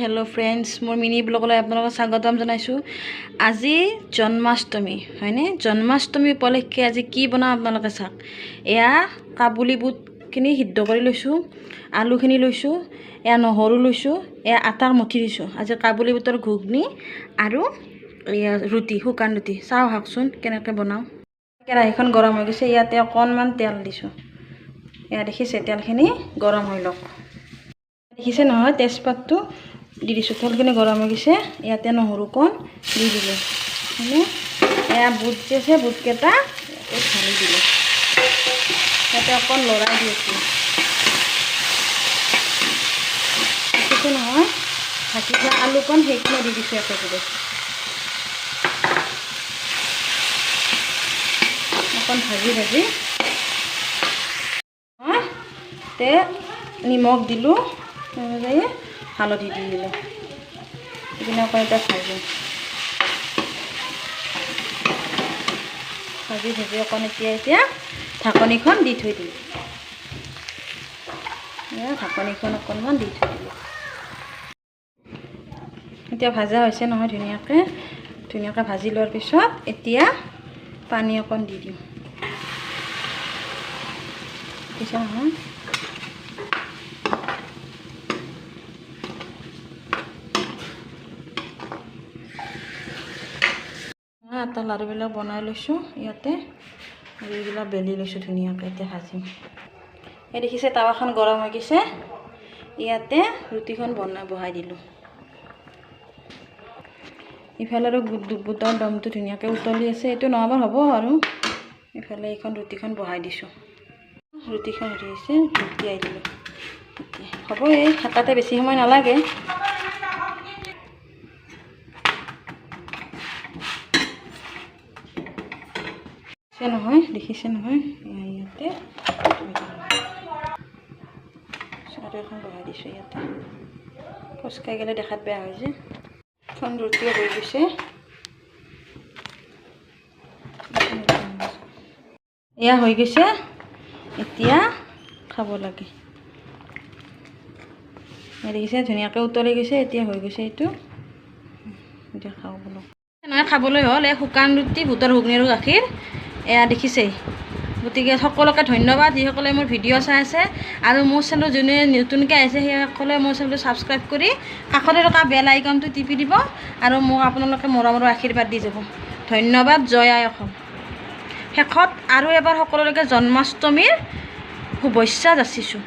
Hello friends मोर mini ब्लगলৈ আপোনালোকক স্বাগতম জনাইছো। আজি জন্মাষ্টমী হয়নে? জন্মাষ্টমী উপলক্ষে আজি কি বনাম আপোনালোকে চাওক। এয়া কাবুলি বুটখিনি সিদ্ধ কৰি লৈছো, আলুখিনি লৈছো, এয়া নহৰু লৈছো, এয়া আটাৰ মুঠি দিছো। আজি কাবুলি বুটৰ ঘুগনি আৰু এয়া ৰুটি, শুকান ৰুটি। চাও হাকচোন কেনেকৈ বনাও। কেৰাহীখন গৰম হৈ গৈছে, ইয়াতে অকণমান তেল দিছো। এয়া দেখিছে তেলখিনি গৰম হৈ লওক। দেখিছে নহয় তেজপাতটো দি দিছোঁ। তেলখিনি গৰম হৈ গৈছে, ইয়াতে নহৰুকণ দি দিলোঁ হয়নে? এয়া বুট যে আছে বুটকেইটা ইয়াতে ঢালি দিলোঁ। ইয়াতে অকণ লৰাই দি আছোঁ। দেখিছে নহয় ঢাকি থোৱা আলুকণ সেইখিনি দি দিছোঁ একেবাৰে। অকণ ভাজি ভাজি তে নিমখ দিলোঁ, হালধি দি দিলোঁ। এইখিনি অকণ এতিয়া ভাজি ভাজি অকণ এতিয়া ঢাকনিখন দি থৈ দিলোঁ। ঢাকনিখন অকণমান দি থৈ দিলোঁ। এতিয়া ভাজা হৈছে নহয় ধুনীয়াকৈ ভাজি লোৱাৰ পিছত এতিয়া পানী অকণ দি দিওঁ। দেখিছে নহয় এটা লাড়ুবিলাক বনাই লৈছোঁ ইয়াতে, আৰু এইবিলাক বেলি লৈছোঁ ধুনীয়াকৈ। এতিয়া ভাজিম। এই দেখিছে টাৱাখন গৰম হৈ গৈছে, ইয়াতে ৰুটিখন বহাই দিলোঁ। ইফালে আৰু বুটৰ দমটো ধুনীয়াকৈ উতলি আছে, এইটো নমাবাৰ হ'ব আৰু। ইফালে এইখন ৰুটিখন বহাই দিছোঁ। ৰুটিখন হেৰি হৈছে, তিয়াই দিলোঁ। হ'ব এই থাকাতে বেছি সময় নালাগে। দেখিছে নহয় ইয়াতে আৰু এখন বহাই দিছোঁ। ইয়াতে খোজকাই গ'লে দেখাত বেয়া হৈ যায়। এখন ৰুটিও হৈ গৈছে। এয়া হৈ গৈছে, এতিয়া খাব লাগে। দেখিছে ধুনীয়াকৈ উতলি গৈছে, এতিয়া হৈ গৈছে এইটো। এতিয়া খাওঁ বোলো নহয়, খাবলৈ হ'ল। এই শুকান ৰুটি, বুটৰ ঘুগনি আৰু গাখীৰ এয়া দেখিছেই। গতিকে সকলোকে ধন্যবাদ যিসকলে মোৰ ভিডিঅ' চাই আছে, আৰু মোৰ চেনেল যোনে নতুনকৈ আহিছে সেইসকলে মোৰ চেনেলটো ছাবস্ক্ৰাইব কৰি কাষতে থকা বেল আইকনটো টিপি দিব, আৰু মোক আপোনালোকে মৰমৰ আশীৰ্বাদ দি যাব। ধন্যবাদ। জয় আই অসম। শেষত আৰু এবাৰ সকলোকে জন্মাষ্টমীৰ শুভেচ্ছা যাচিছোঁ।